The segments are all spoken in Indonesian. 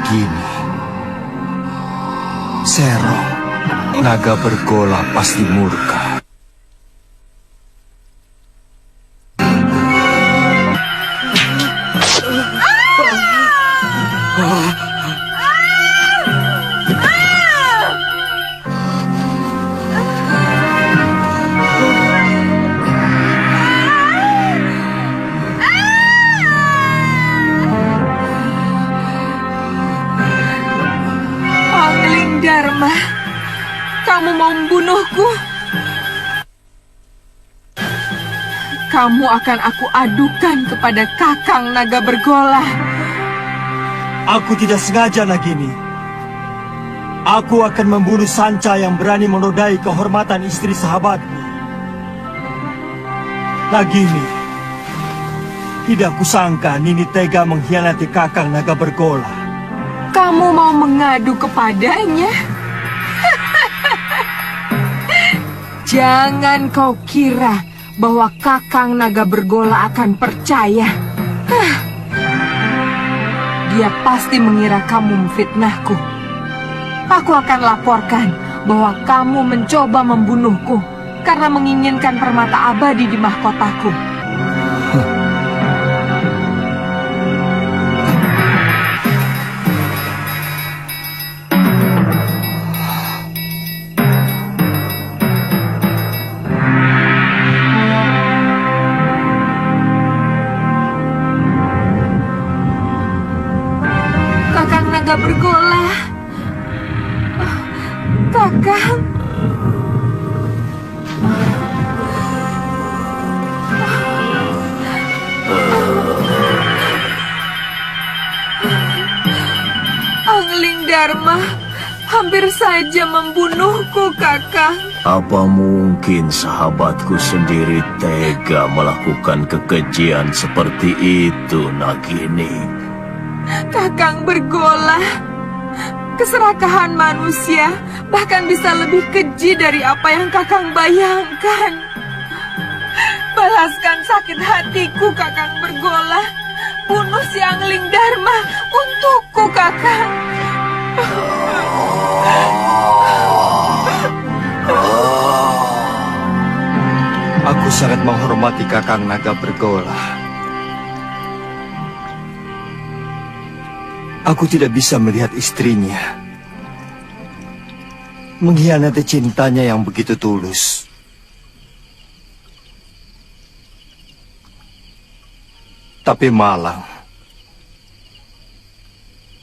Nagini, Sero, naga bergola pasti murka. Dharma, kamu mau membunuhku? Kamu akan aku adukan kepada Kakang Naga Bergola. Aku tidak sengaja, Nagini. Aku akan membunuh Sanca yang berani menodai kehormatan istri sahabatku. Nagini, tidak kusangka Nini tega mengkhianati Kakang Naga Bergola. Kamu mau mengadu kepadanya? Jangan kau kira bahwa Kakang Naga Bergola akan percaya. Dia pasti mengira kamu memfitnahku. Aku akan laporkan bahwa kamu mencoba membunuhku karena menginginkan permata abadi di mahkotaku. Naga Bergola. Kakang. Angling Dharma hampir saja membunuhku, Kakang. Apa mungkin sahabatku sendiri tega melakukan kekejian seperti itu, Nagini? Kakang Bergola, keserakahan manusia bahkan bisa lebih keji dari apa yang Kakang bayangkan. Balaskan sakit hatiku, Kakang Bergola. Bunuh si Angling Dharma untukku, Kakang. Aku sangat menghormati Kakang Naga Bergola. Aku tidak bisa melihat istrinya mengkhianati cintanya yang begitu tulus. Tapi Malang,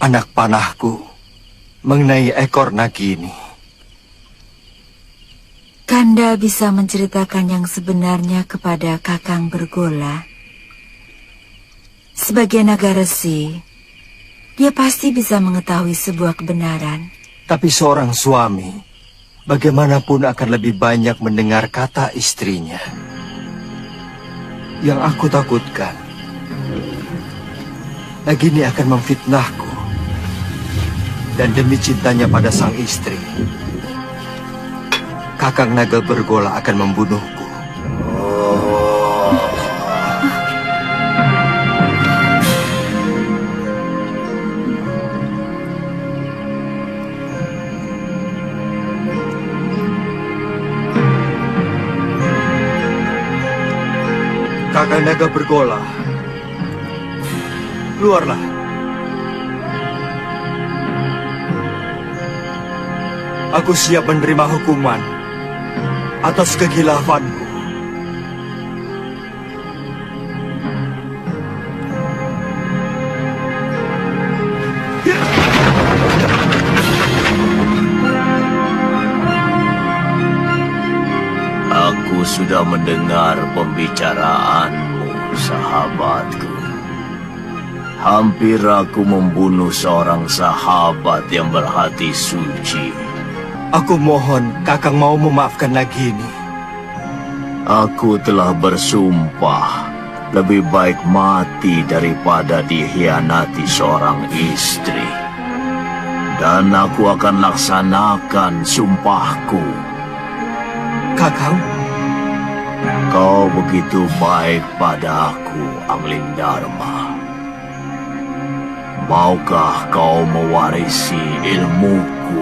anak panahku, mengenai ekor Nagini. Kanda bisa menceritakan yang sebenarnya kepada Kakang Bergola. Sebagai naga resi, dia pasti bisa mengetahui sebuah kebenaran. Tapi seorang suami, bagaimanapun akan lebih banyak mendengar kata istrinya. Yang aku takutkan, Nagini akan memfitnahku. Dan demi cintanya pada sang istri, Kakang Naga Bergola akan membunuhku. Kakang Naga Bergola, keluarlah. Aku siap menerima hukuman atas kekhilaafanku. Aku sudah mendengar pembicaraanmu, sahabatku. Hampir aku membunuh seorang sahabat yang berhati suci. Aku mohon Kakang mau memaafkan Nagini. Aku telah bersumpah lebih baik mati daripada dikhianati seorang istri. Dan aku akan laksanakan sumpahku. Kakang, kau begitu baik padaku, Angling Dharma. Maukah kau mewarisi ilmuku?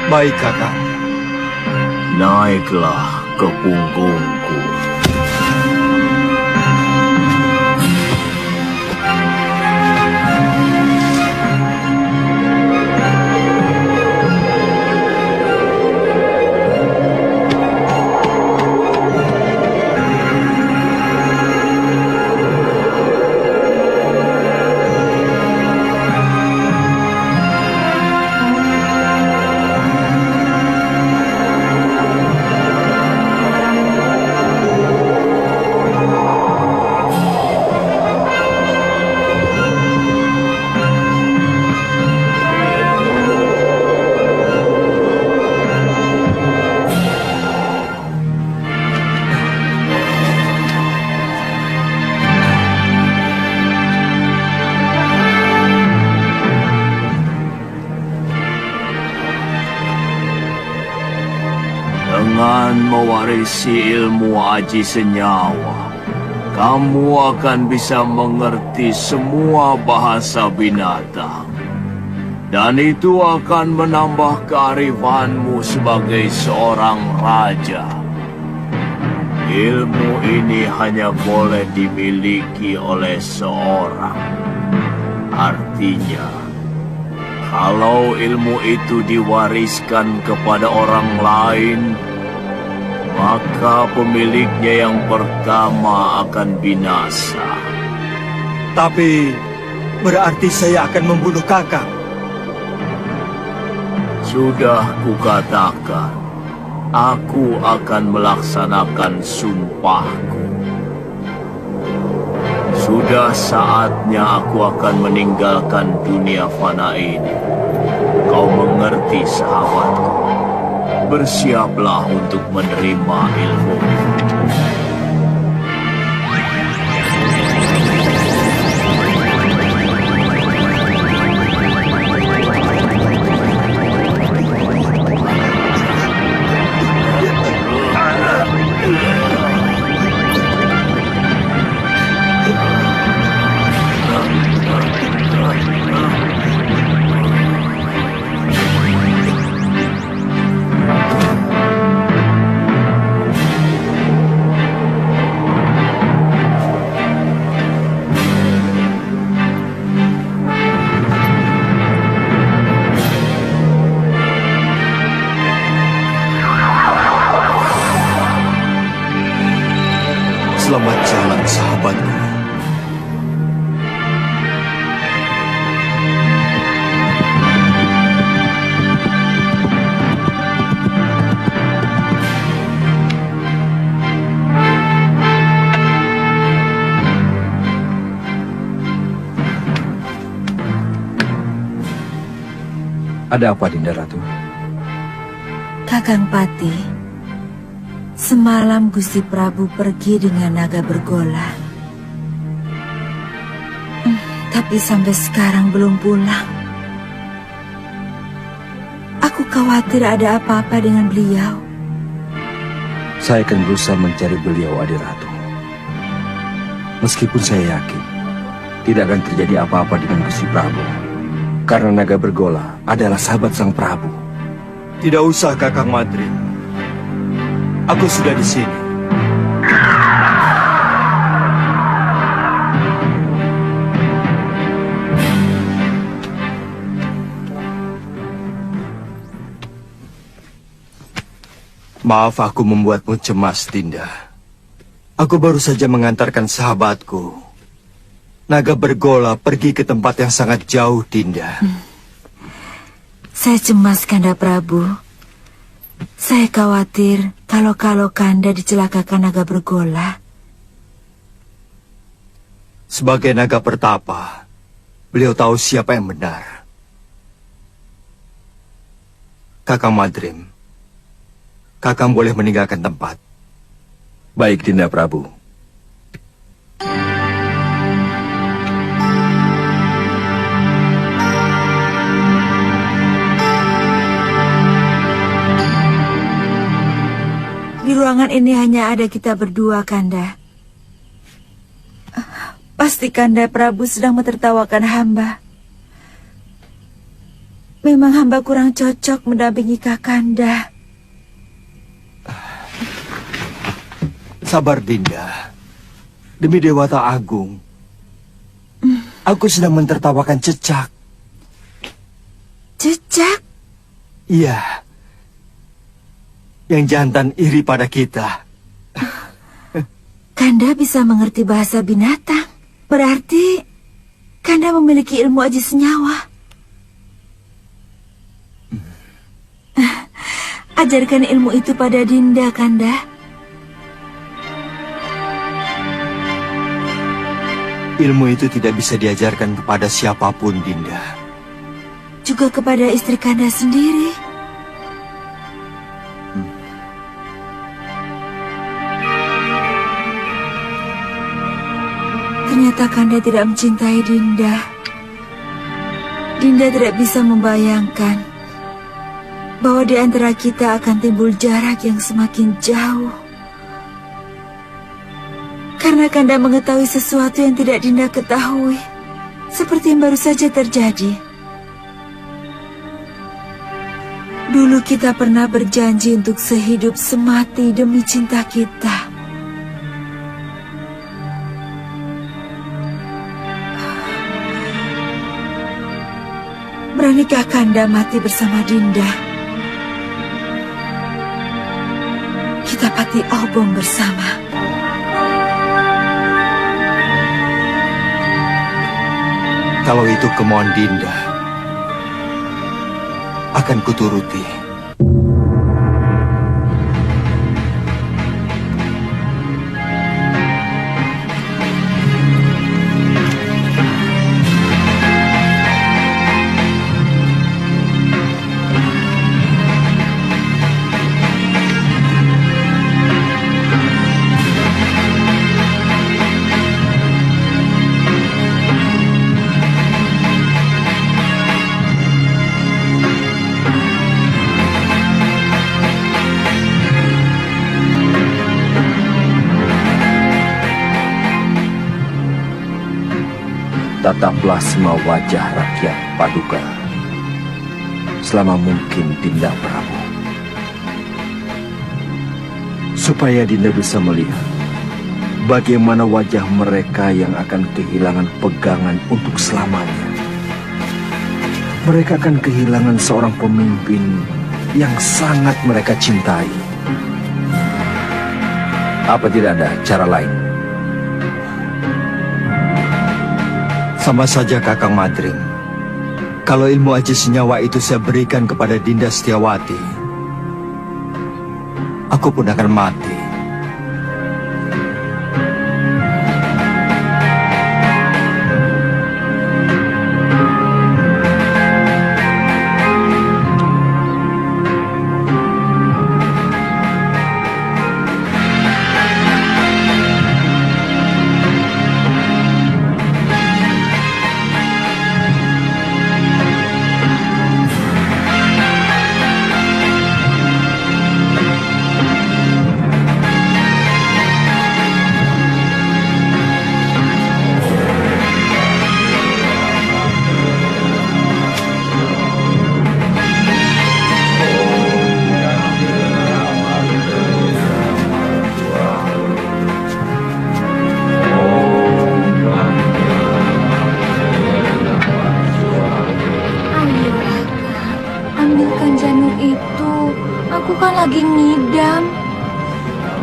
Baik, Kakang. Naiklah ke punggungku. Dengan mewarisi ilmu aji senyawa, kamu akan bisa mengerti semua bahasa binatang. Dan itu akan menambah kearifanmu sebagai seorang raja. Ilmu ini hanya boleh dimiliki oleh seorang. Artinya, kalau ilmu itu diwariskan kepada orang lain, maka pemiliknya yang pertama akan binasa. Tapi berarti saya akan membunuh Kakang. Sudah kukatakan, aku akan melaksanakan sumpahku. Sudah saatnya aku akan meninggalkan dunia fana ini. Kau mengerti, sahabatku? Bersiaplah untuk menerima ilmu. Selamat jalan, sahabatku. Ada apa, Dinda Ratu? Kakang Pati, semalam Gusti Prabu pergi dengan naga bergola. Tapi sampai sekarang belum pulang. Aku khawatir ada apa-apa dengan beliau. Saya akan berusaha mencari beliau, Adiratu. Meskipun saya yakin tidak akan terjadi apa-apa dengan Gusti Prabu, karena naga bergola adalah sahabat Sang Prabu. Tidak usah, Kakang Madrim. Aku sudah di sini. Maaf aku membuatmu cemas, Dinda. Aku baru saja mengantarkan sahabatku. Naga bergola pergi ke tempat yang sangat jauh, Dinda. Saya cemas, Kanda Prabu. Saya khawatir kalau Kanda dicelakakan naga bergola. Sebagai naga pertapa, beliau tahu siapa yang benar. Kakang Madrim, Kakang boleh meninggalkan tempat. Baik, Dinda Prabu. Di ruangan ini hanya ada kita berdua, Kanda. Pasti Kanda Prabu sedang mentertawakan hamba. Memang hamba kurang cocok mendampingi Kakanda. Sabar Dinda. Demi Dewata Agung. Aku sedang mentertawakan Cecak. Cecak? Iya. Yang jantan iri pada kita. Kanda bisa mengerti bahasa binatang. Berarti Kanda memiliki ilmu aji senyawa. Ajarkan ilmu itu pada Dinda, Kanda. Ilmu itu tidak bisa diajarkan kepada siapapun, Dinda. Juga kepada istri Kanda sendiri. Ternyata Kanda tidak mencintai Dinda. Dinda tidak bisa membayangkan bahwa di antara kita akan timbul jarak yang semakin jauh. Karena Kanda mengetahui sesuatu yang tidak Dinda ketahui, seperti yang baru saja terjadi. Dulu kita pernah berjanji untuk sehidup semati demi cinta kita. Beranikah Kanda mati bersama Dinda? Kita pati obong bersama. Kalau itu kemauan Dinda, akan kuturuti. Tataplah semua wajah rakyat Paduka selama mungkin, Dinda Prabu, supaya Dinda bisa melihat bagaimana wajah mereka yang akan kehilangan pegangan untuk selamanya. Mereka akan kehilangan seorang pemimpin yang sangat mereka cintai. Apa tidak ada cara lain? Sama saja Kakang Madring. Kalau ilmu aji senyawa itu saya berikan kepada Dinda Setiawati, aku pun akan mati.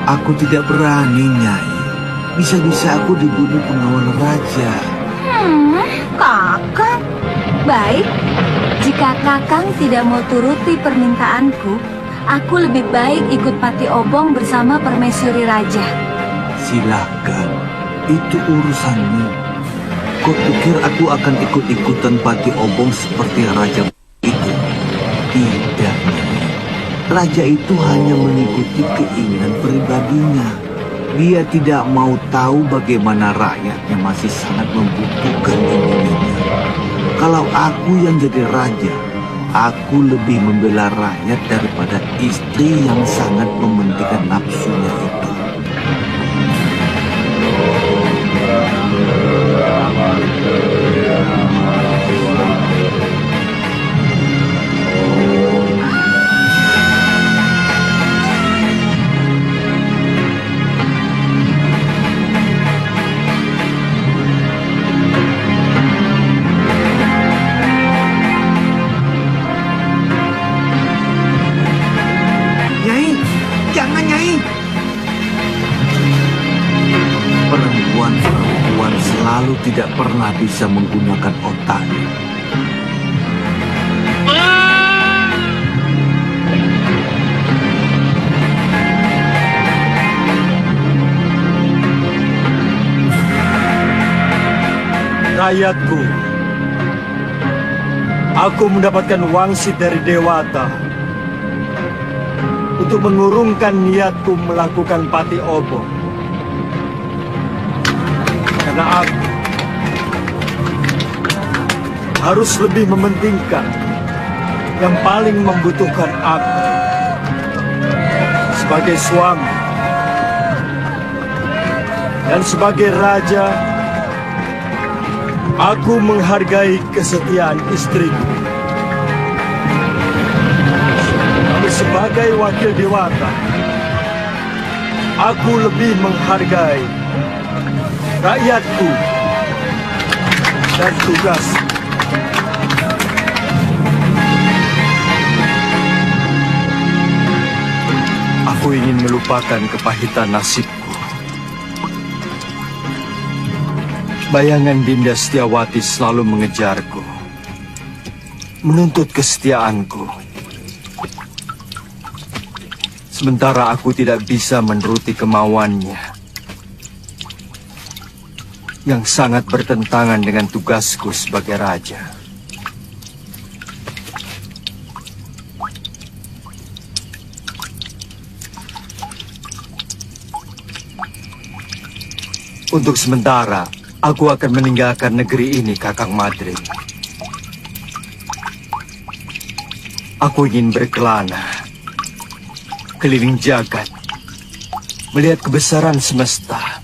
Aku tidak berani, Nyai. Bisa-bisa aku dibunuh pengawal raja. Kakang. Baik, jika Kakang tidak mau turuti permintaanku, aku lebih baik ikut Pati Obong bersama Permaisuri Raja. Silakan, itu urusanmu. Kau pikir aku akan ikut-ikutan Pati Obong seperti raja itu? Tidak, Nyai. Raja itu hanya mengikuti keinginan pribadinya. Dia tidak mau tahu bagaimana rakyatnya masih sangat membutuhkan ilmunya. Kalau aku yang jadi raja, aku lebih membela rakyat daripada istri yang sangat mementingkan nafsunya itu. tidak pernah bisa menggunakan otaknya. Rakyatku, aku mendapatkan wangsit dari Dewata untuk mengurungkan niatku melakukan Pati Obong. Karena aku harus lebih mementingkan yang paling membutuhkan aku sebagai suami dan sebagai raja. Aku menghargai kesetiaan istriku. Tapi sebagai wakil Dewata, aku lebih menghargai rakyatku dan tugas. Aku ingin melupakan kepahitan nasibku. Bayangan Dinda Setiawati selalu mengejarku, menuntut kesetiaanku. Sementara aku tidak bisa menuruti kemauannya, yang sangat bertentangan dengan tugasku sebagai raja. Untuk sementara, aku akan meninggalkan negeri ini, Kakang Madrim. Aku ingin berkelana, keliling jagat, melihat kebesaran semesta,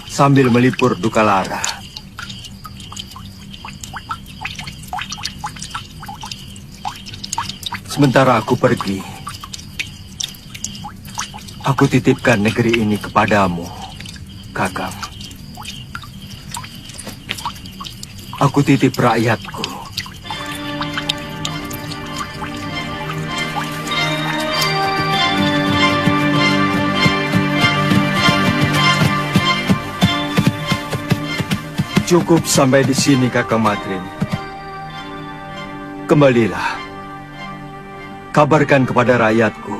sambil melipur duka lara. Sementara aku pergi, aku titipkan negeri ini kepadamu, Kakang. Aku titip rakyatku. Cukup sampai di sini, Kakang Madrim. Kembalilah. Kabarkan kepada rakyatku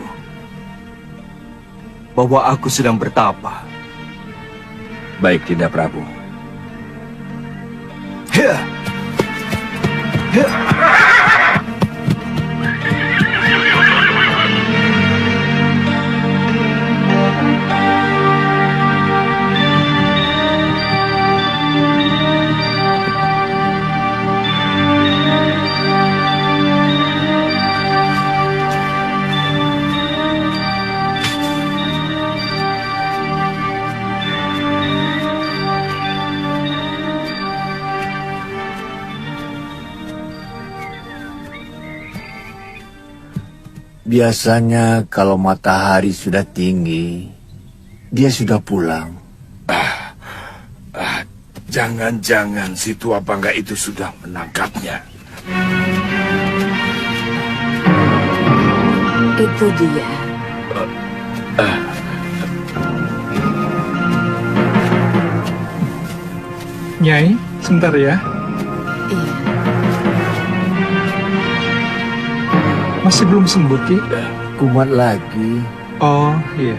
bahwa aku sedang bertapa. Baik, Dinda Prabu. Ya. Ya. Biasanya kalau matahari sudah tinggi, dia sudah pulang. Jangan-jangan si tua bangga itu sudah menangkapnya. Itu dia. Nyai, sebentar ya. Iya. Masih belum sembuh, Ki? Kumat lagi. Oh, iya.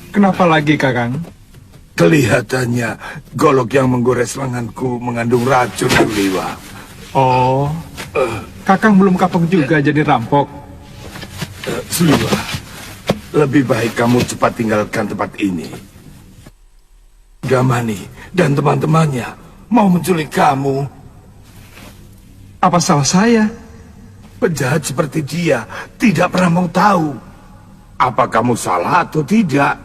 Kenapa lagi, Kakang? Kelihatannya golok yang menggores lenganku mengandung racun, Suliwa. Oh, Kakang belum kapok juga jadi rampok. Suliwa, lebih baik kamu cepat tinggalkan tempat ini. Gamani dan teman-temannya mau menculik kamu. Apa salah saya? Penjahat seperti dia tidak pernah mau tahu apa kamu salah atau tidak.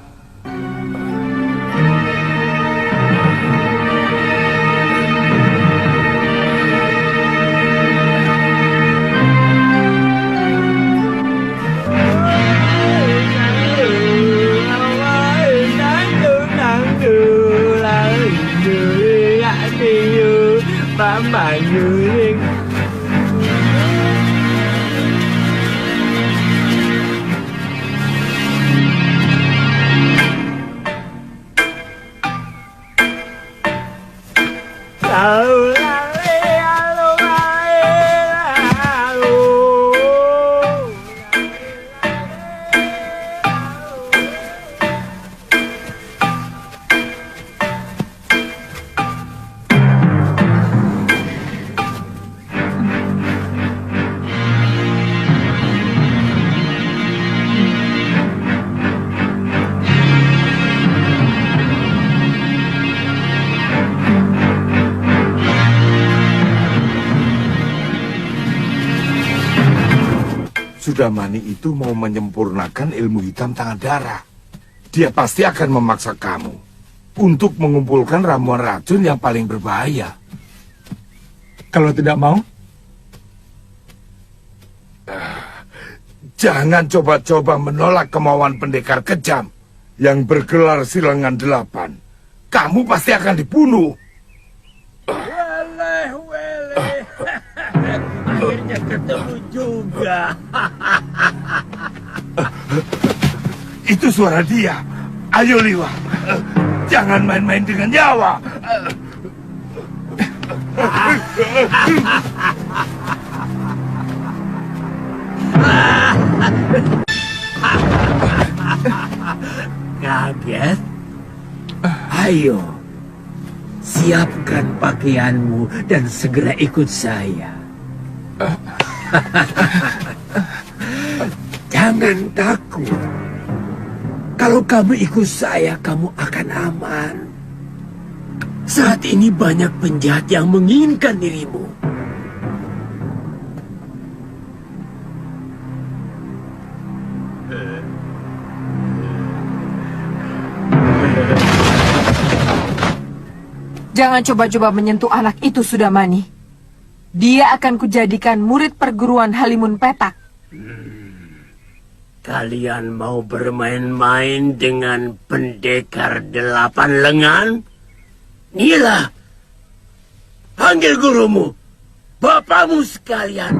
Sudamani itu mau menyempurnakan ilmu hitam tangan darah. Dia pasti akan memaksa kamu untuk mengumpulkan ramuan racun yang paling berbahaya. Kalau tidak mau, Jangan coba-coba menolak kemauan pendekar kejam yang bergelar Silangan 8. Kamu pasti akan dibunuh. Akhirnya ketemu juga. Itu suara dia. Ayo Liwa, jangan main-main dengan nyawa. Kaget? Ayo, siapkan pakaianmu dan segera ikut saya. Jangan takut. Kalau kamu ikut saya, kamu akan aman. Saat ini banyak penjahat yang menginginkan dirimu. Jangan coba-coba menyentuh anak itu, Sudamani. Dia akan kujadikan murid perguruan Halimun Petak. Kalian mau bermain-main dengan pendekar 8 lengan? Nila, panggil gurumu, bapakmu sekalian.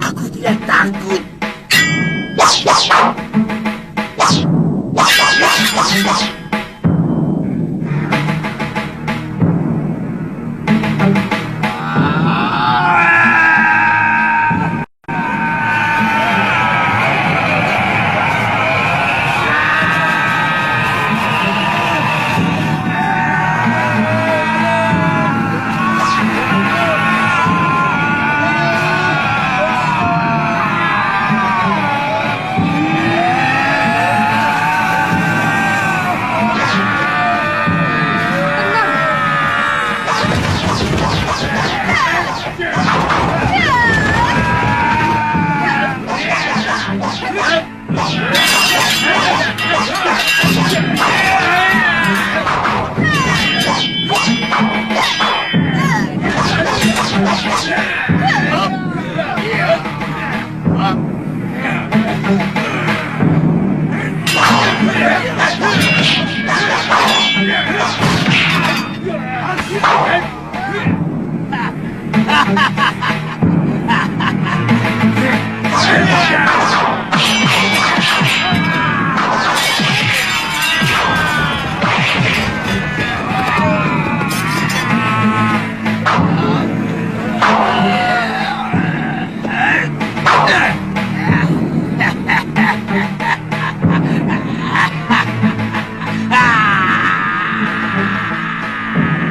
Aku tidak takut.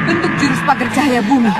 Bentuk jurus pagar cahaya bumi.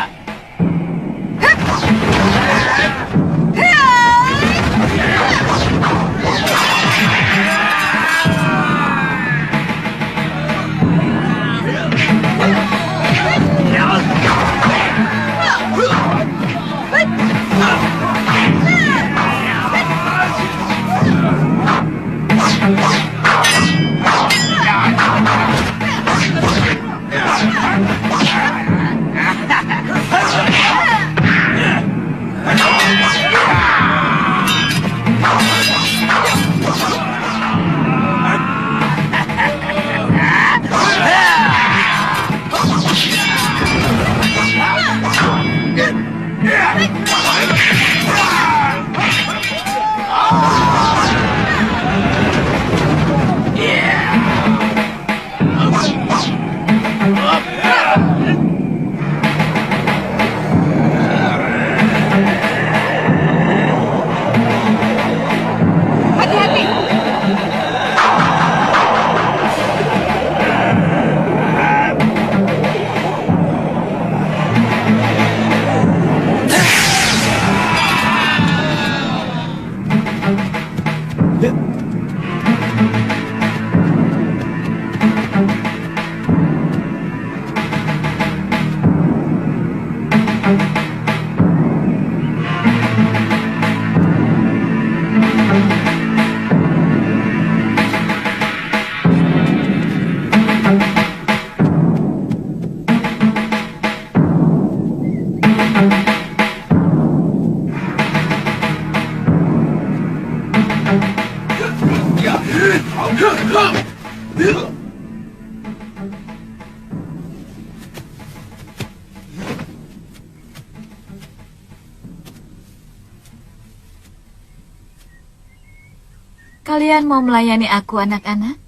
Kalian mau melayani aku, anak-anak?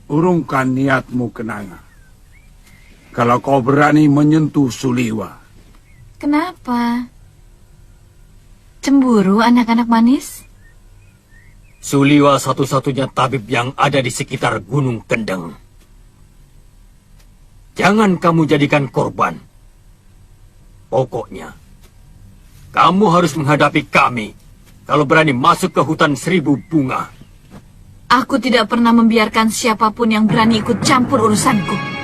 Urungkan niatmu, Kenanga. Kalau kau berani menyentuh Suliwa. Kenapa? Cemburu, anak-anak manis? Suliwa satu-satunya tabib yang ada di sekitar Gunung Kendeng. Jangan kamu jadikan korban. Pokoknya, kamu harus menghadapi kami kalau berani masuk ke hutan 1000 bunga. Aku tidak pernah membiarkan siapapun yang berani ikut campur urusanku.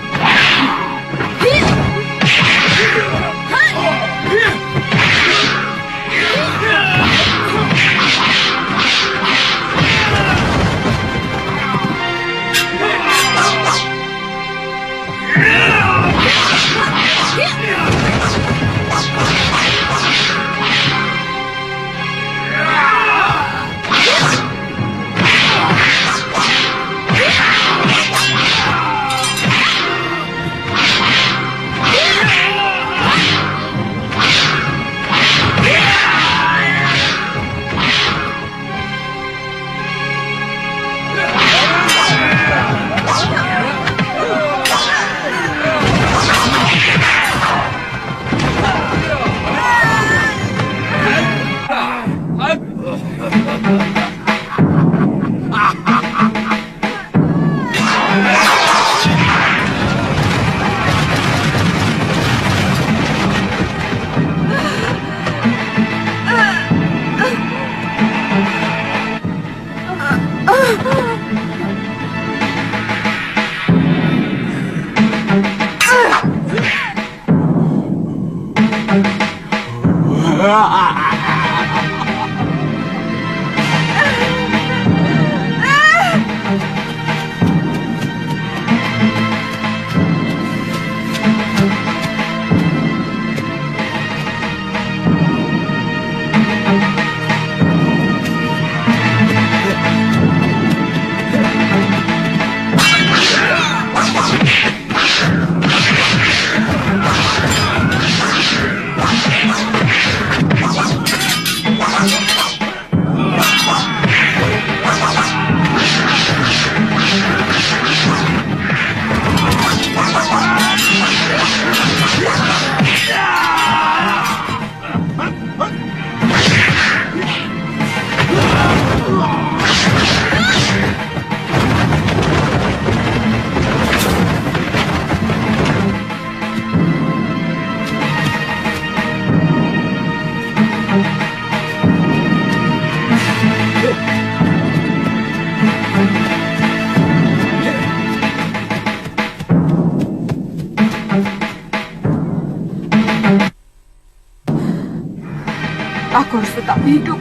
Aku harus tetap hidup.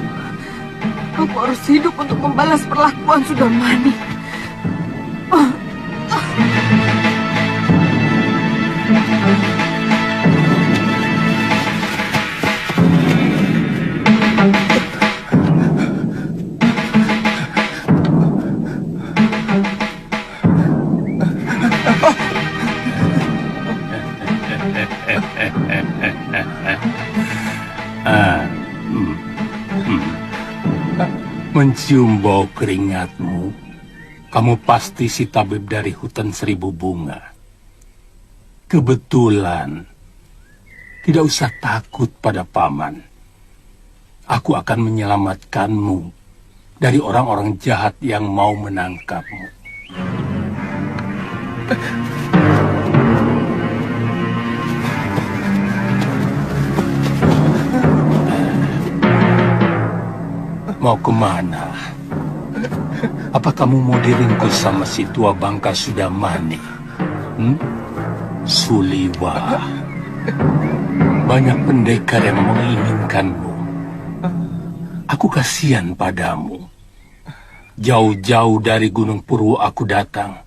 Aku harus hidup untuk membalas perlakuan Sudamani. Mencium bau keringatmu, kamu pasti si tabib dari hutan 1000 bunga. Kebetulan, tidak usah takut pada paman. Aku akan menyelamatkanmu dari orang-orang jahat yang mau menangkapmu. Mau kemana? Apa kamu mau diringkus sama si tua bangka Sudamani? Suliwa. Banyak pendekar yang menginginkanmu. Aku kasihan padamu. Jauh-jauh dari Gunung Purwo aku datang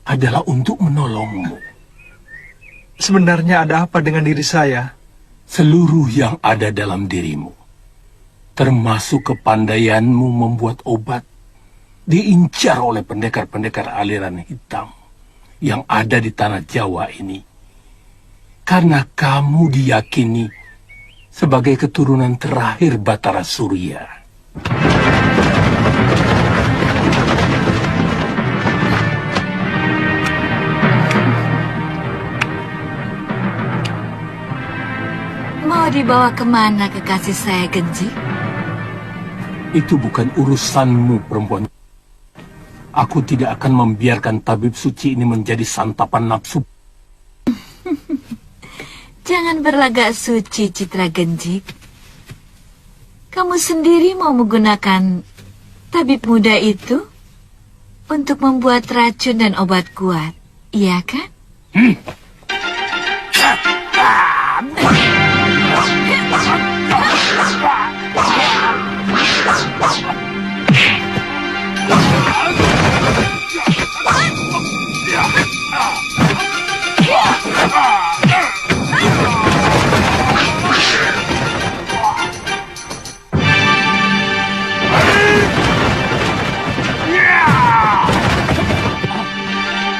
adalah untuk menolongmu. Sebenarnya ada apa dengan diri saya? Seluruh yang ada dalam dirimu, termasuk kepandaianmu membuat obat, diincar oleh pendekar-pendekar aliran hitam yang ada di tanah Jawa ini. Karena kamu diyakini sebagai keturunan terakhir Batara Surya. Mau dibawa kemana kekasih saya, Genji? Itu bukan urusanmu, perempuan. Aku tidak akan membiarkan tabib suci ini menjadi santapan nafsu. Jangan berlagak suci, Citra Genji. Kamu sendiri mau menggunakan tabib muda itu untuk membuat racun dan obat kuat, iya kan?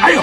Ayo!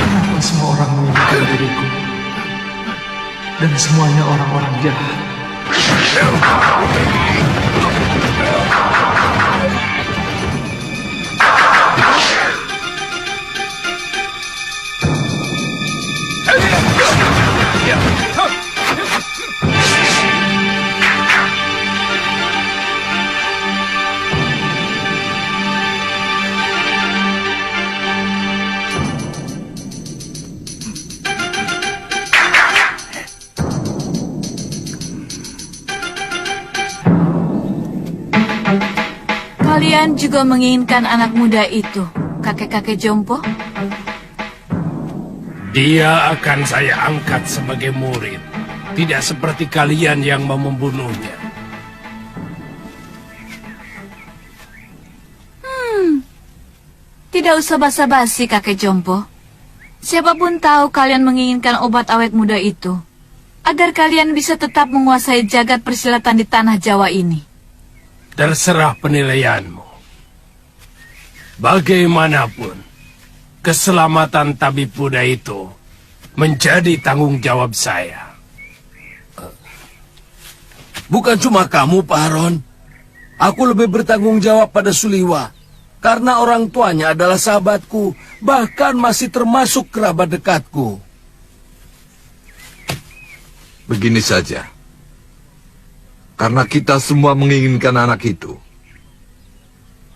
Kenapa semua orang menginginkan diriku? Dan semuanya orang-orang jahat. Kalian juga menginginkan anak muda itu, kakek-kakek jompo? Dia akan saya angkat sebagai murid. Tidak seperti kalian yang mau membunuhnya. Tidak usah basa-basi, kakek jompo. Siapapun tahu kalian menginginkan obat awet muda itu, agar kalian bisa tetap menguasai jagat persilatan di tanah Jawa ini. Terserah penilaianmu. Bagaimanapun, keselamatan tabib muda itu menjadi tanggung jawab saya. Bukan cuma kamu, Pak Haron. Aku lebih bertanggung jawab pada Suliwa. Karena orang tuanya adalah sahabatku, bahkan masih termasuk kerabat dekatku. Begini saja. Karena kita semua menginginkan anak itu,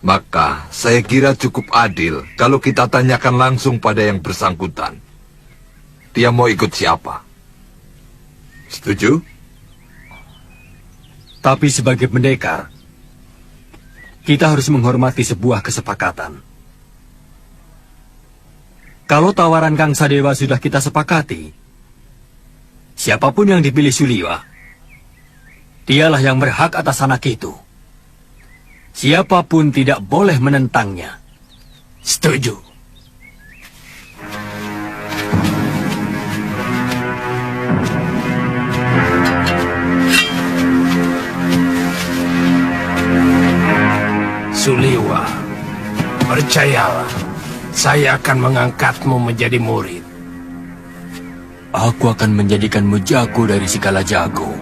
maka saya kira cukup adil kalau kita tanyakan langsung pada yang bersangkutan. Dia mau ikut siapa? Setuju? Tapi sebagai pendekar, kita harus menghormati sebuah kesepakatan. Kalau tawaran Kang Sadewa sudah kita sepakati, siapapun yang dipilih Suliwa, dialah yang berhak atas anak itu. Siapapun tidak boleh menentangnya. Setuju. Suliwa, percayalah, saya akan mengangkatmu menjadi murid. Aku akan menjadikanmu jago dari segala jago.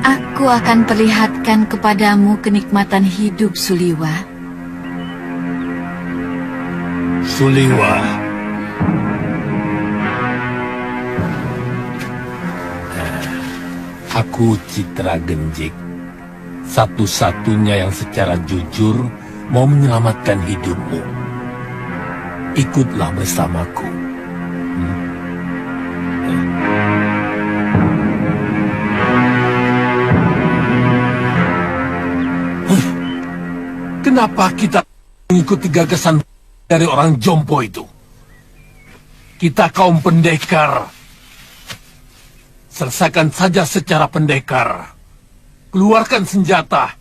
Aku akan perlihatkan kepadamu kenikmatan hidup, Suliwa. Suliwa. Aku Citra Genjik. Satu-satunya yang secara jujur mau menyelamatkan hidupmu. Ikutlah bersamaku. Mengapa kita mengikuti gagasan dari orang jompo itu? Kita kaum pendekar. Selesaikan saja secara pendekar. Keluarkan senjata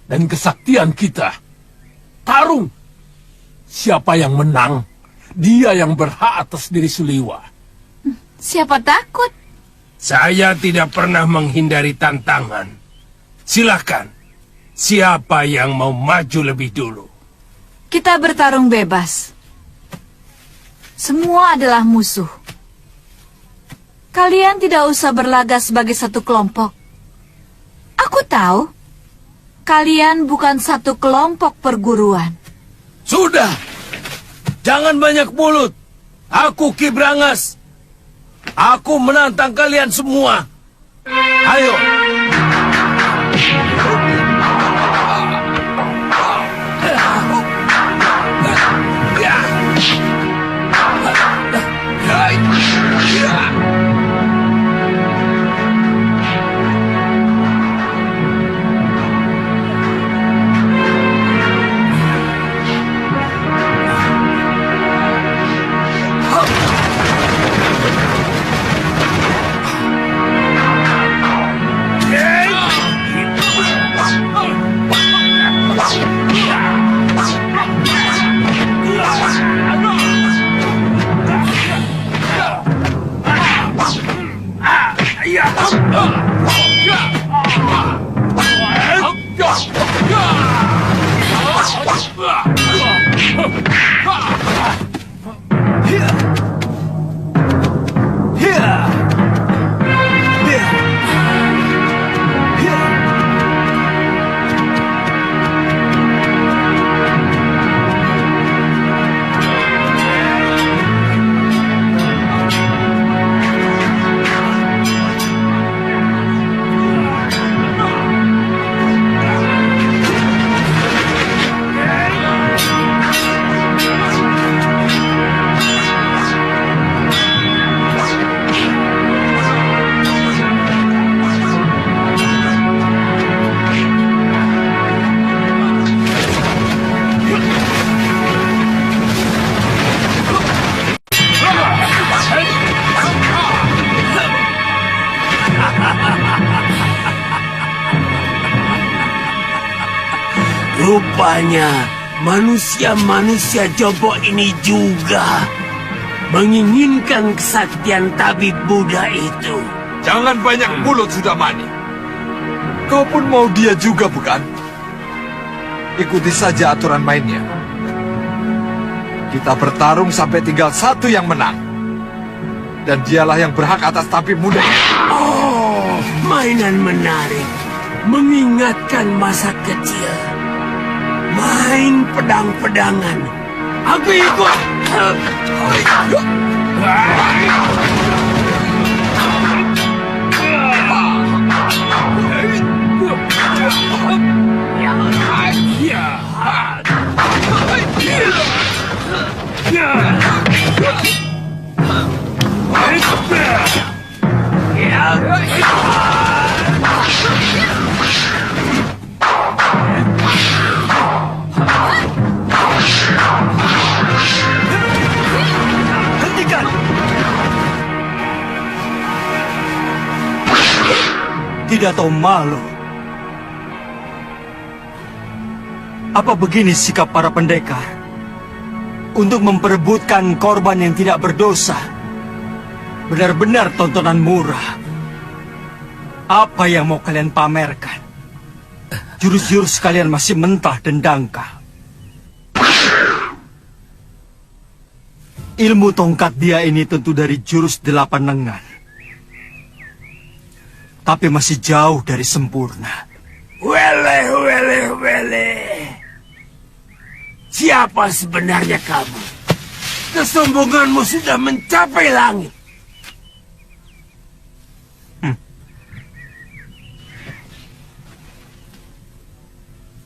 dan kesaktian kita. Tarung. Siapa yang menang, dia yang berhak atas diri Suliwa. Siapa takut? Saya tidak pernah menghindari tantangan. Silakan. Siapa yang mau maju lebih dulu? Kita bertarung bebas. Semua adalah musuh. Kalian tidak usah berlaga sebagai satu kelompok. Aku tahu, kalian bukan satu kelompok perguruan. Sudah. Jangan banyak mulut. Aku Ki Brangas. Aku menantang kalian semua. Ayo. Rupanya manusia-manusia jompo ini juga menginginkan kesaktian tabib Buddha itu. Jangan banyak mulut, Sudamani. Kau pun mau dia juga, bukan? Ikuti saja aturan mainnya. Kita bertarung sampai tinggal satu yang menang. Dan dialah yang berhak atas tabib muda. Oh, mainan menarik. Mengingatkan masa kecil. Main pedang-pedangan. Aku ikut. Tidak tahu malu. Apa begini sikap para pendekar? Untuk memperebutkan korban yang tidak berdosa. Benar-benar tontonan murah. Apa yang mau kalian pamerkan? Jurus-jurus kalian masih mentah dan dangkal. Ilmu tongkat dia ini tentu dari jurus 8 lengan. Tapi masih jauh dari sempurna. Wele. Siapa sebenarnya kamu? Kesombonganmu sudah mencapai langit.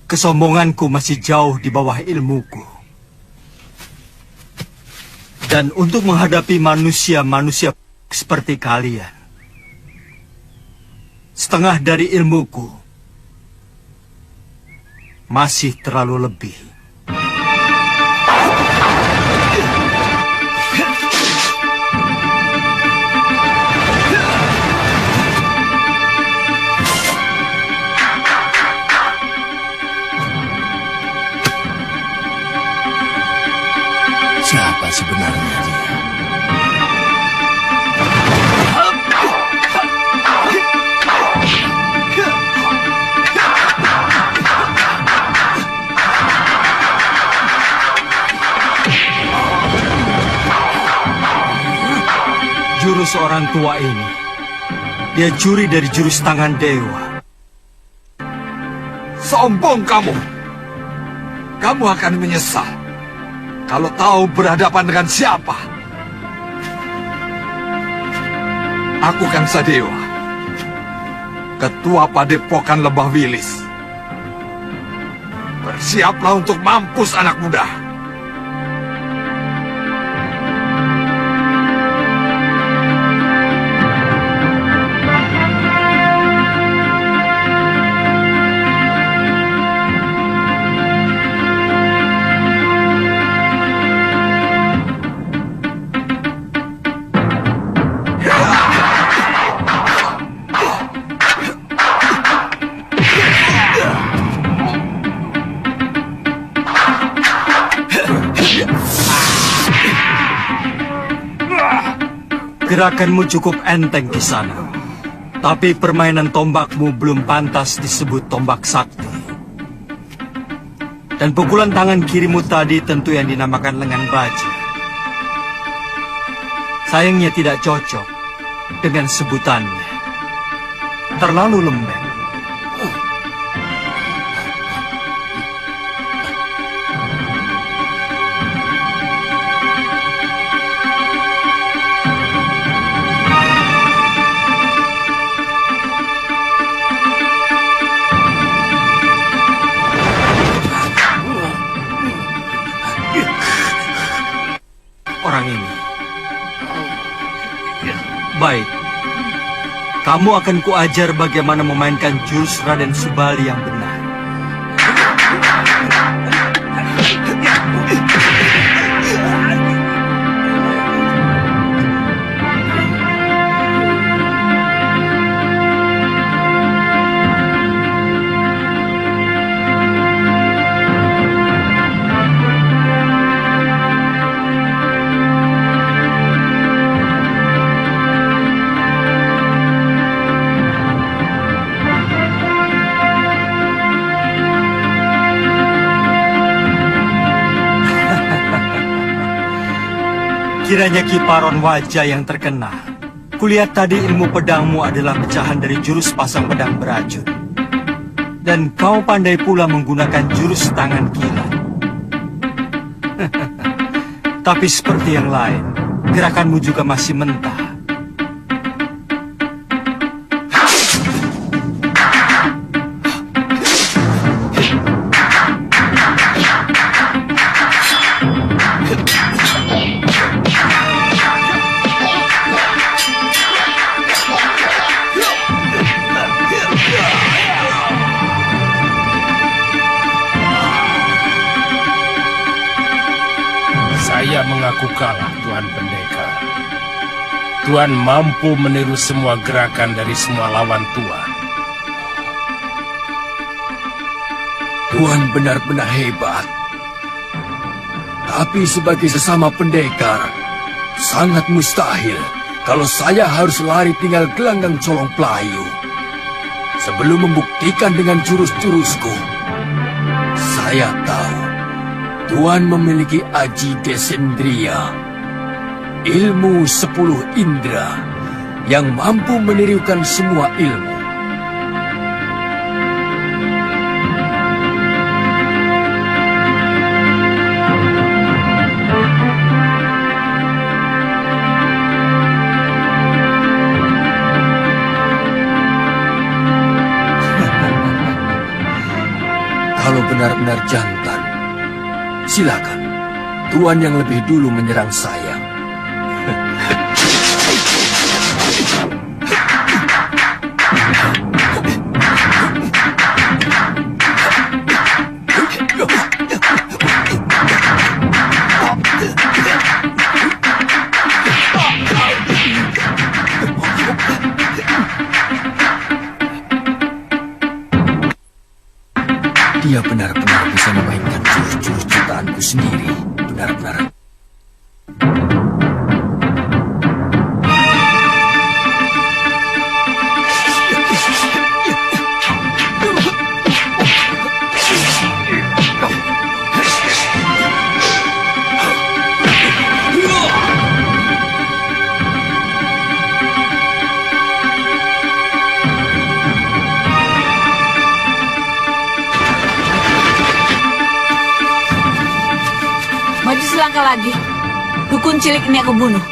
Kesombonganku masih jauh di bawah ilmuku. Dan untuk menghadapi manusia-manusia seperti kalian, setengah dari ilmuku masih terlalu lebih. Siapa sebenarnya dia? Jurus orang tua ini, dia curi dari jurus tangan dewa. Sombong kamu. Kamu akan menyesal kalau tahu berhadapan dengan siapa. Aku Kang Sadewa, Ketua Padepokan Lembah Wilis. Bersiaplah untuk mampus anak muda. Gerakanmu cukup enteng di sana, tapi permainan tombakmu belum pantas disebut tombak sakti. Dan pukulan tangan kirimu tadi tentu yang dinamakan lengan baja. Sayangnya tidak cocok dengan sebutannya. Terlalu lembek. Orang ini. Baik. Kamu akan kuajar bagaimana memainkan jurus Raden Subali yang benar. Kiranya Kiparon wajah yang terkena. Kulihat tadi ilmu pedangmu adalah pecahan dari jurus pasang pedang beracun. Dan kau pandai pula menggunakan jurus tangan kilat. Tapi seperti yang lain, gerakanmu juga masih mentah. Saya mengaku kalah, Tuan Pendekar. Tuan mampu meniru semua gerakan dari semua lawan Tuan. Tuan benar-benar hebat. Tapi sebagai sesama pendekar, sangat mustahil kalau saya harus lari tinggal gelanggang colong pelayu. Sebelum membuktikan dengan jurus-jurusku, saya tahu Tuan memiliki Aji Desendria, ilmu 10 indera yang mampu menirukan semua ilmu. Kalau benar-benar jantan, silakan. Tuan yang lebih dulu menyerang saya. Dia benar-benar bisa memainkan jurus-jurus ciptaanku sendiri. Benar-benar. Maju selangkah lagi. Dukun cilik ini aku bunuh.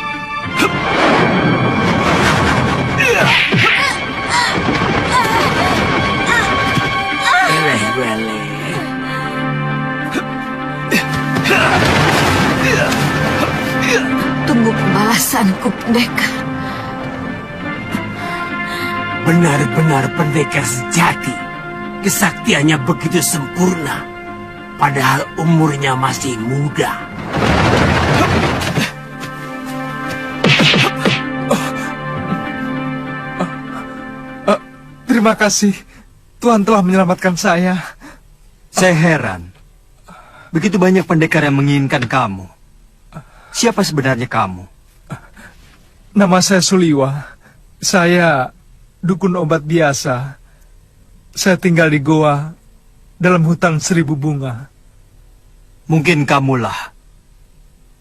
Tunggu pembalasanku, pendekar. Benar-benar pendekar sejati. Kesaktiannya begitu sempurna. Padahal umurnya masih muda. Terima kasih. Tuhan telah menyelamatkan saya. Saya heran. Begitu banyak pendekar yang menginginkan kamu. Siapa sebenarnya kamu? Nama saya Suliwa. Saya dukun obat biasa. Saya tinggal di goa dalam hutan 1000 bunga. Mungkin kamulah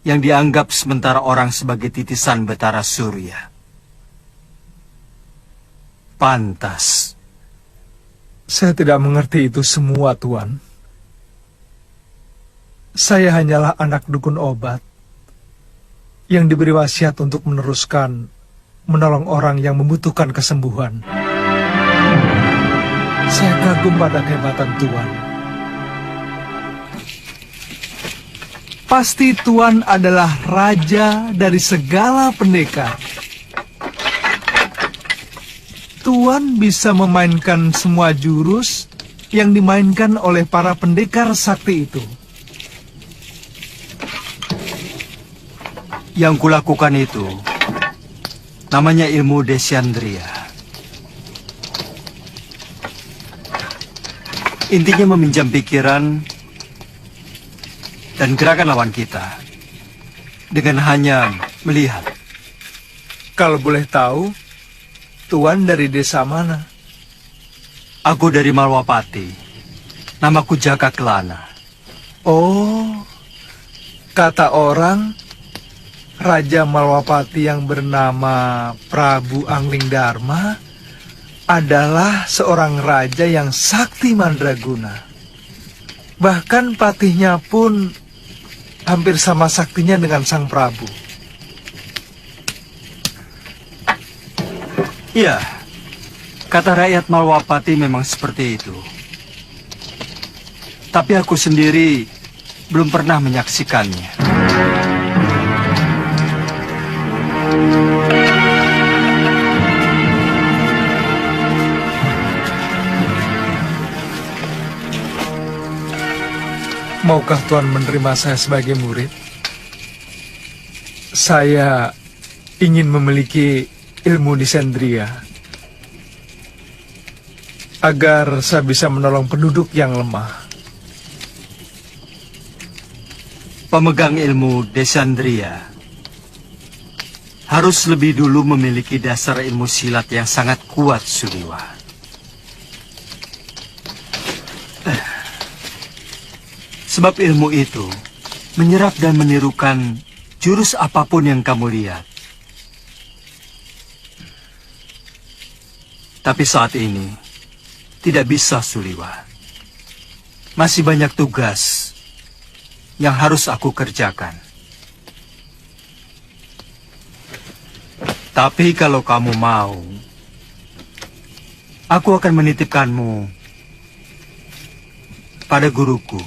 yang dianggap sementara orang sebagai titisan Betara Surya. Pantas. Saya tidak mengerti itu semua, Tuan. Saya hanyalah anak dukun obat yang diberi wasiat untuk menolong orang yang membutuhkan kesembuhan. Saya kagum pada kehebatan Tuan. Pasti Tuan adalah raja dari segala pendekar. Tuan bisa memainkan semua jurus yang dimainkan oleh para pendekar sakti itu. Yang kulakukan itu namanya ilmu Desyandria. Intinya meminjam pikiran dan gerakan lawan kita dengan hanya melihat. Kalau boleh tahu, Tuan dari desa mana? Aku dari Malwapati. Namaku Jaka Kelana. Oh, kata orang, Raja Malwapati yang bernama Prabu Angling Dharma adalah seorang raja yang sakti mandraguna. Bahkan patihnya pun hampir sama saktinya dengan sang Prabu. Ya, kata rakyat Malwapati memang seperti itu. Tapi aku sendiri belum pernah menyaksikannya. Maukah Tuan menerima saya sebagai murid? Saya ingin memiliki ilmu Desyandria agar saya bisa menolong penduduk yang lemah. Pemegang ilmu Desyandria harus lebih dulu memiliki dasar ilmu silat yang sangat kuat, Suliwa. Sebab ilmu itu menyerap dan menirukan jurus apapun yang kamu lihat. Tapi saat ini tidak bisa, Suliwa. Masih banyak tugas yang harus aku kerjakan. Tapi kalau kamu mau, aku akan menitipkanmu pada guruku,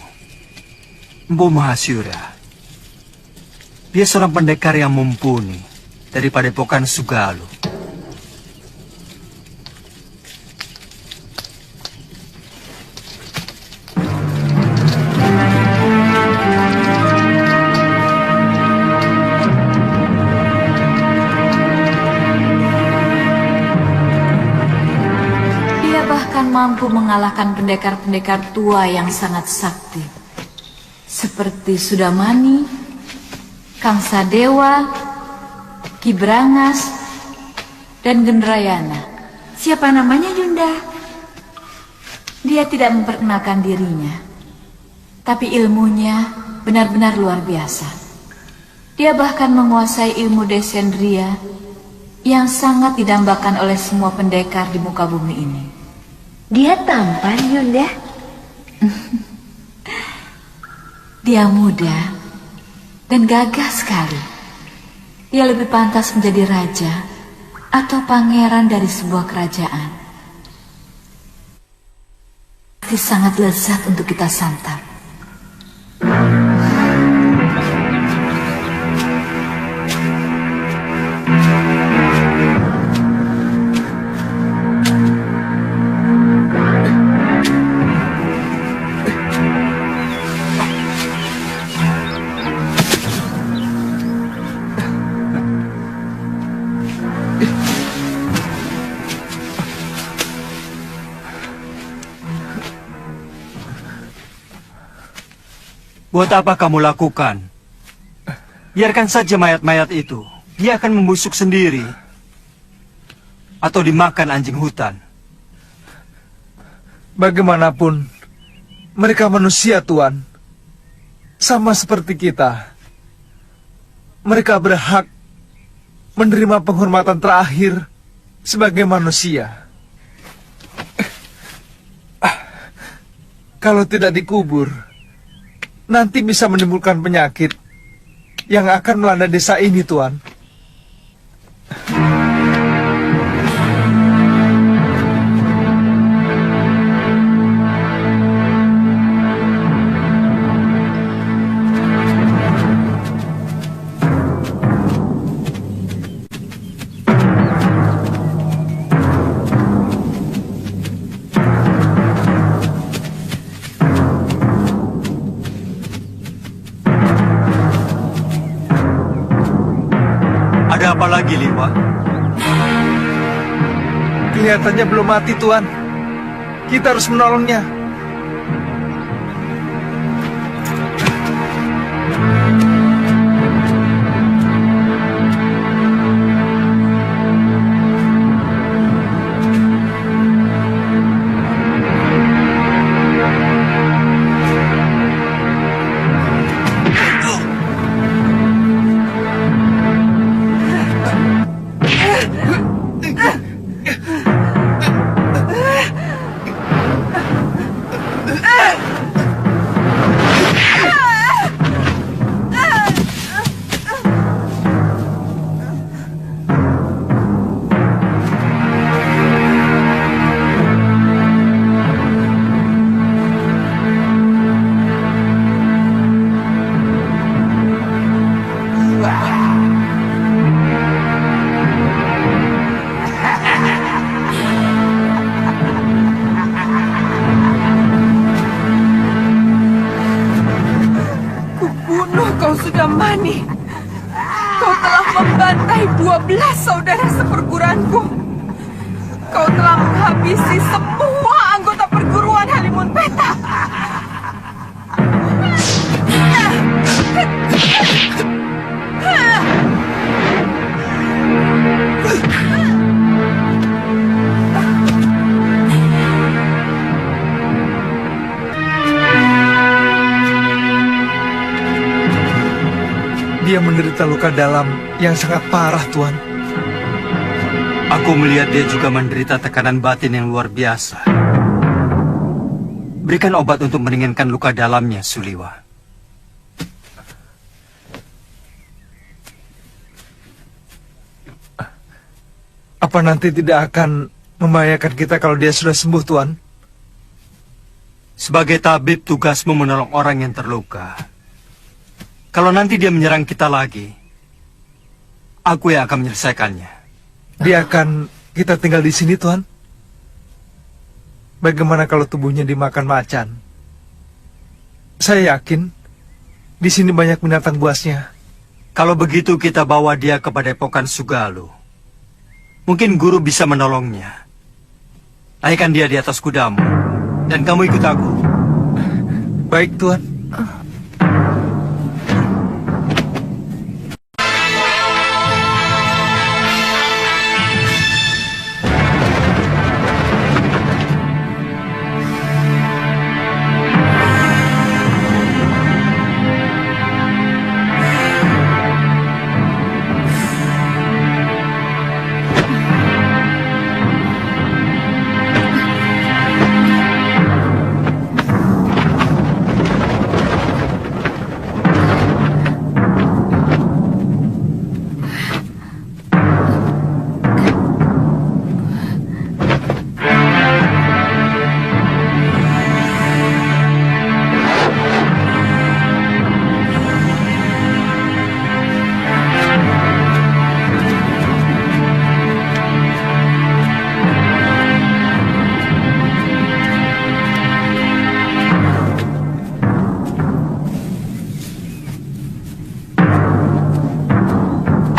Mpu Mahasyura. Dia seorang pendekar yang mumpuni dari Padepokan Sugalu. akan mampu mengalahkan pendekar-pendekar tua yang sangat sakti, seperti Sudamani, Kang Sadewa, Ki Brangas, dan Gendrayana. Siapa namanya, Yunda? Dia tidak memperkenalkan dirinya, tapi ilmunya benar-benar luar biasa. Dia bahkan menguasai ilmu Descendria yang sangat didambakan oleh semua pendekar di muka bumi ini. Dia tampan, Yunda. Dia muda dan gagah sekali. Dia lebih pantas menjadi raja atau pangeran dari sebuah kerajaan. Pasti sangat lezat untuk kita santap. Buat apa kamu lakukan? Biarkan saja mayat-mayat itu. Dia akan membusuk sendiri. Atau dimakan anjing hutan. Bagaimanapun, mereka manusia, Tuan. Sama seperti kita. Mereka berhak menerima penghormatan terakhir sebagai manusia. Kalau tidak dikubur, nanti bisa menimbulkan penyakit yang akan melanda desa ini, Tuan. Ada apa lagi, Liwa? Kelihatannya belum mati, Tuan. Kita harus menolongnya. Sudamani, kau telah membantai 12 saudara seperguruanku. Kau telah menghabisi semua anggota perguruan Halimun Petak. Dia menderita luka dalam yang sangat parah, Tuan. Aku melihat dia juga menderita tekanan batin yang luar biasa. Berikan obat untuk meringankan luka dalamnya, Suliwa. Apa nanti tidak akan membahayakan kita kalau dia sudah sembuh, Tuan? Sebagai tabib, tugasmu menolong orang yang terluka. Kalau nanti dia menyerang kita lagi, aku yang akan menyelesaikannya. Biarkan kita tinggal di sini, Tuan. Bagaimana kalau tubuhnya dimakan macan? Saya yakin di sini banyak binatang buasnya. Kalau begitu kita bawa dia ke Padepokan Sugalu. Mungkin guru bisa menolongnya. Naikkan dia di atas kudamu, dan kamu ikut aku. Baik, Tuan.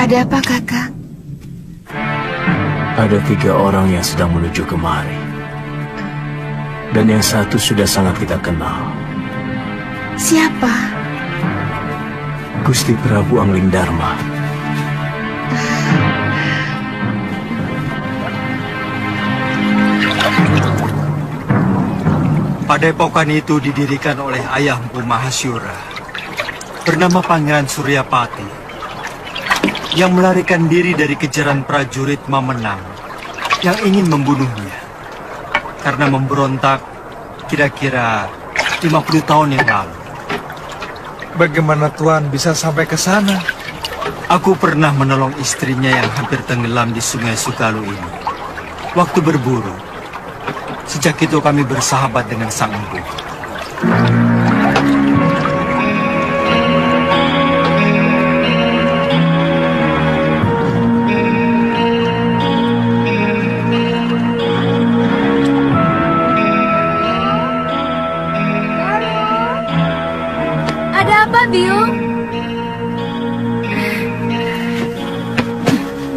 Ada apa, Kakak? Ada 3 orang yang sedang menuju kemari. Dan yang satu sudah sangat kita kenal. Siapa? Gusti Prabu Angling Dharma. Padepokan itu didirikan oleh ayahku Mahasyura, bernama Pangeran Suryapati, yang melarikan diri dari kejaran prajurit Mamenang yang ingin membunuhnya karena memberontak kira-kira 50 tahun yang lalu. Bagaimana Tuan bisa sampai ke sana? Aku pernah menolong istrinya yang hampir tenggelam di Sungai Sugalu ini waktu berburu. Sejak itu kami bersahabat dengan Sang Empu. Biung,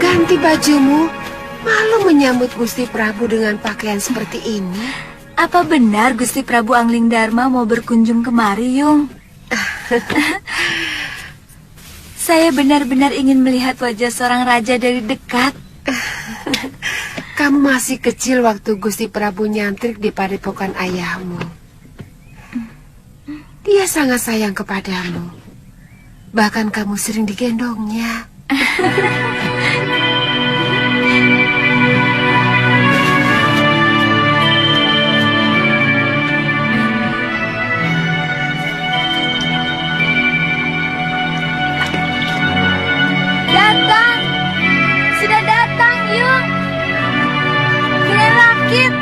ganti bajumu. Malu menyambut Gusti Prabu dengan pakaian seperti ini. Apa benar Gusti Prabu Angling Dharma mau berkunjung kemari, Yung? Saya benar-benar ingin melihat wajah seorang raja dari dekat. Kamu masih kecil waktu Gusti Prabu nyantrik di padepokan ayahmu. Dia sangat sayang kepadamu. Bahkan kamu sering digendongnya. datang, sudah datang, Yung. Kuliah rakit.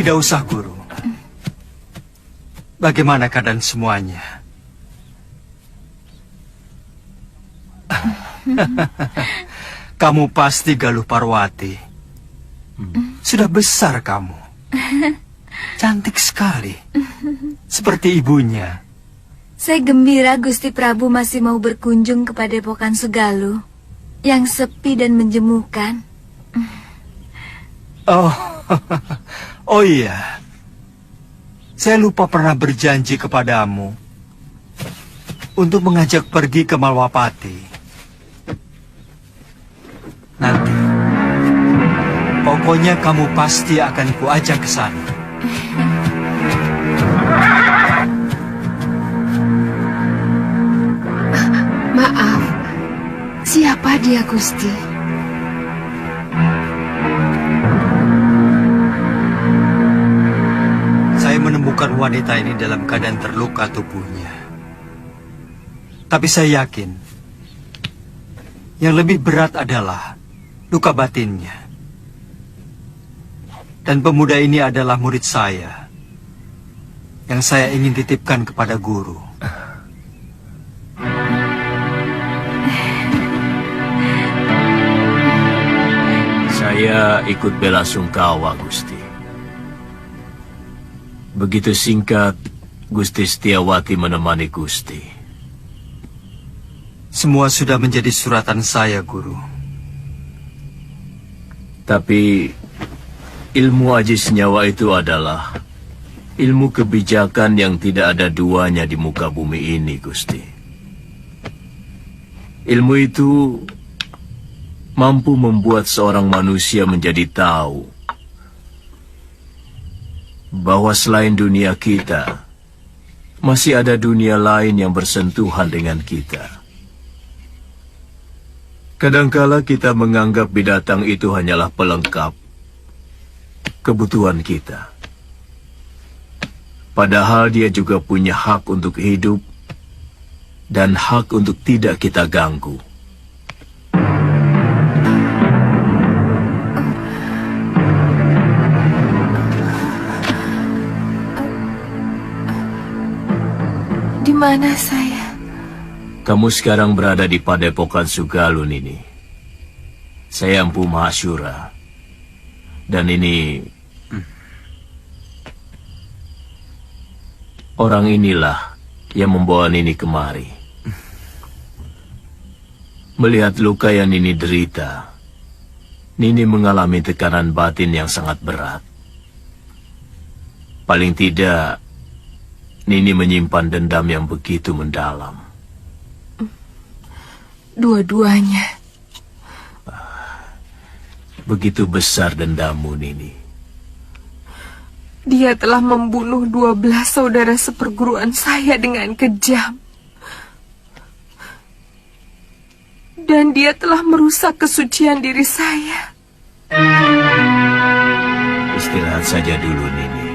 Tidak usah, Guru. Bagaimana keadaan semuanya? Kamu pasti Galuh Parwati. Sudah besar kamu. Cantik sekali. Seperti ibunya. Saya gembira Gusti Prabu masih mau berkunjung ke Padepokan Sugalu yang sepi dan menjemukan. Oh iya, saya lupa pernah berjanji kepadamu untuk mengajak pergi ke Malwapati. Nanti, pokoknya kamu pasti akan kuajak ke sana. Maaf, siapa dia, Gusti? Saya menemukan wanita ini dalam keadaan terluka tubuhnya. Tapi saya yakin yang lebih berat adalah luka batinnya. Dan pemuda ini adalah murid saya, yang saya ingin titipkan kepada guru. Saya ikut bela sungkawa, Gusti. Begitu singkat, Gusti Setiawati menemani Gusti. Semua sudah menjadi suratan saya, Guru. Tapi ilmu aji senyawa itu adalah ilmu kebijakan yang tidak ada duanya di muka bumi ini, Gusti. Ilmu itu mampu membuat seorang manusia menjadi tahu bahwa selain dunia kita, masih ada dunia lain yang bersentuhan dengan kita. Kadangkala kita menganggap binatang itu hanyalah pelengkap kebutuhan kita. Padahal dia juga punya hak untuk hidup dan hak untuk tidak kita ganggu. Di mana saya? Kamu sekarang berada di Padepokan Sugalun ini. Saya Empu Mahasyura. Dan ini orang inilah yang membawa Nini kemari. Melihat luka yang Nini derita, Nini mengalami tekanan batin yang sangat berat. Paling tidak, Nini menyimpan dendam yang begitu mendalam. Dua-duanya. Begitu besar dendammu, Nini. Dia telah membunuh 12 saudara seperguruan saya dengan kejam. Dan dia telah merusak kesucian diri saya. Istirahat saja dulu, Nini.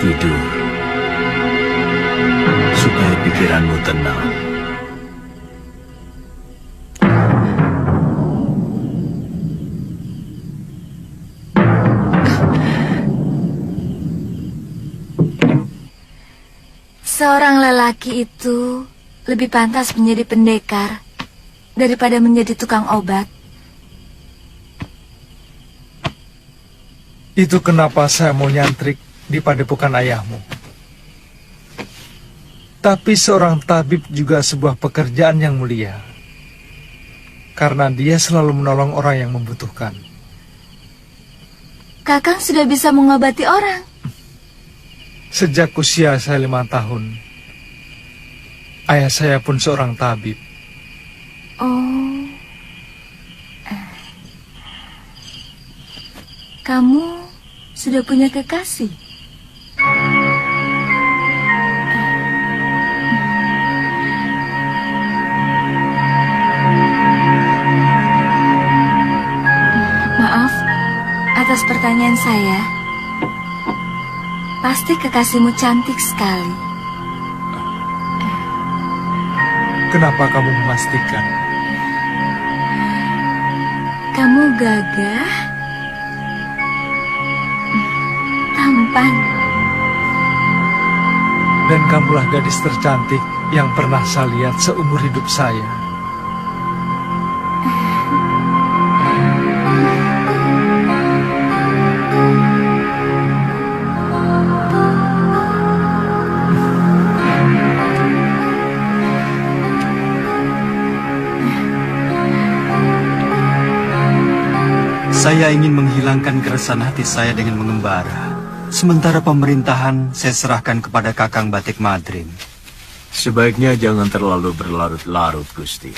Tidur. Supaya pikiranmu tenang. Seorang lelaki itu lebih pantas menjadi pendekar daripada menjadi tukang obat. Itu kenapa saya mau nyantrik di padepokan ayahmu. Tapi seorang tabib juga sebuah pekerjaan yang mulia, karena dia selalu menolong orang yang membutuhkan. Kakang sudah bisa mengobati orang. Sejak usia saya 5 tahun, ayah saya pun seorang tabib. Oh, kamu sudah punya kekasih? Maaf atas pertanyaan saya. Pasti kekasihmu cantik sekali. Kenapa kamu memastikan? Kamu gagah, tampan, Dan kamulah gadis tercantik yang pernah saya lihat seumur hidup saya. Saya ingin menghilangkan keresahan hati saya dengan mengembara. Sementara pemerintahan saya serahkan kepada Kakang Batik Madrim. Sebaiknya jangan terlalu berlarut-larut, Gusti.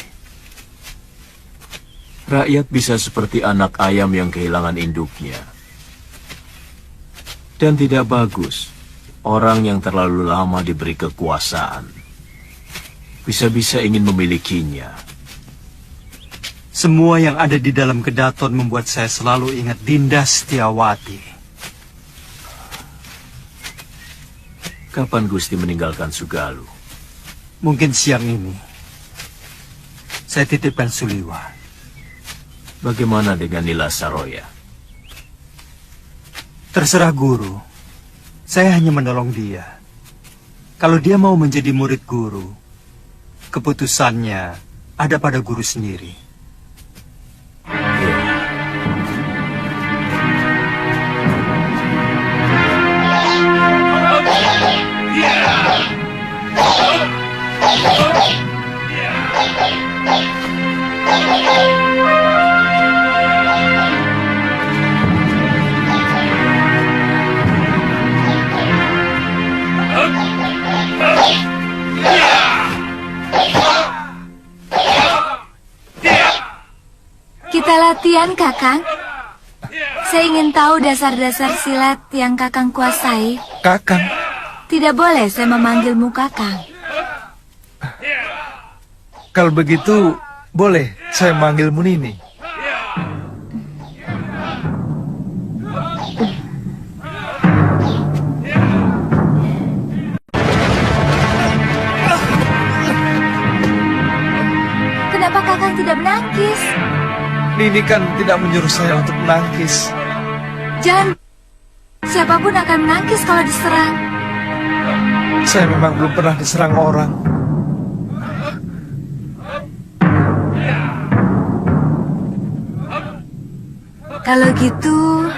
Rakyat bisa seperti anak ayam yang kehilangan induknya. Dan tidak bagus orang yang terlalu lama diberi kekuasaan. Bisa-bisa ingin memilikinya. Semua yang ada di dalam kedaton membuat saya selalu ingat Dinda Setiawati. Kapan Gusti meninggalkan Sugalu? Mungkin siang ini. Saya titipkan Suliwa. Bagaimana dengan Nila Saroya? Terserah guru. Saya hanya menolong dia. Kalau dia mau menjadi murid guru, keputusannya ada pada guru sendiri. Kita latihan, Kakang. Saya ingin tahu dasar-dasar silat yang Kakang kuasai. Kakang. Tidak boleh saya memanggilmu Kakang. Kalau begitu, boleh saya manggilmu Nini. Kenapa Kakang tidak menangkis? Nini kan tidak menyuruh saya untuk menangkis. Jangan. Siapapun akan menangkis kalau diserang. Saya memang belum pernah diserang orang. Kalau gitu...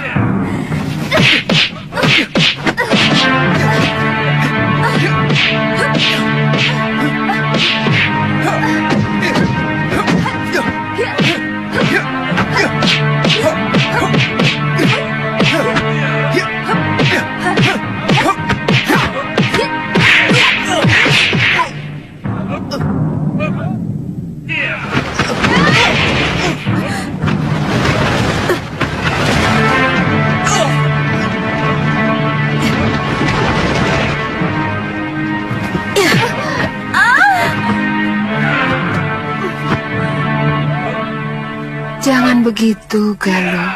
Jangan begitu, Galuh.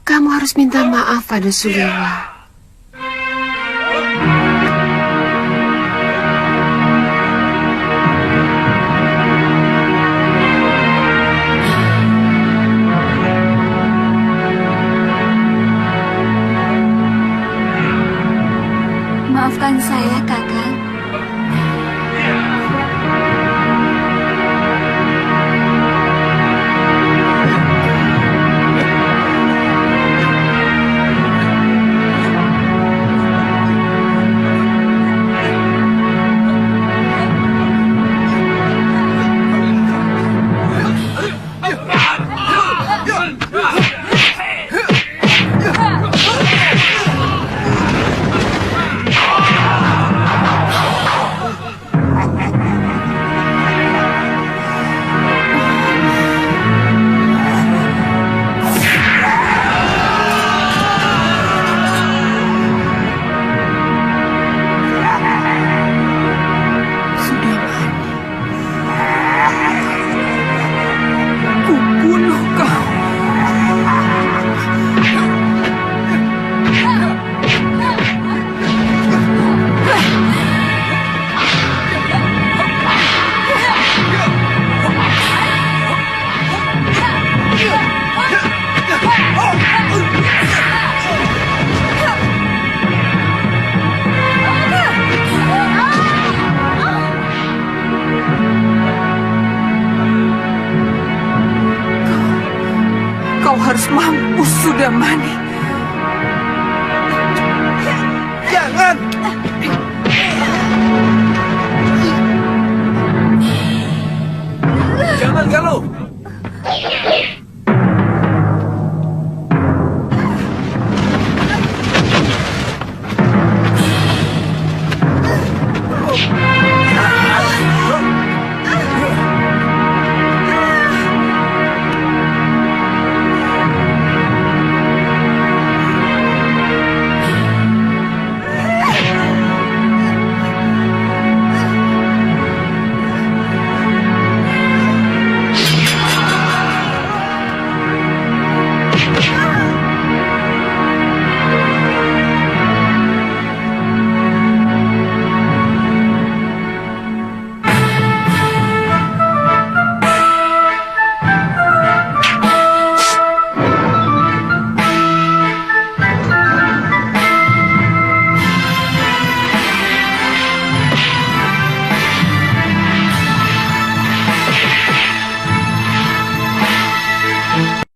Kamu harus minta maaf pada Suliwa. Maafkan saya, Kakang. Kau harus mampus, Sudamani. Jangan! Jangan, Galuh!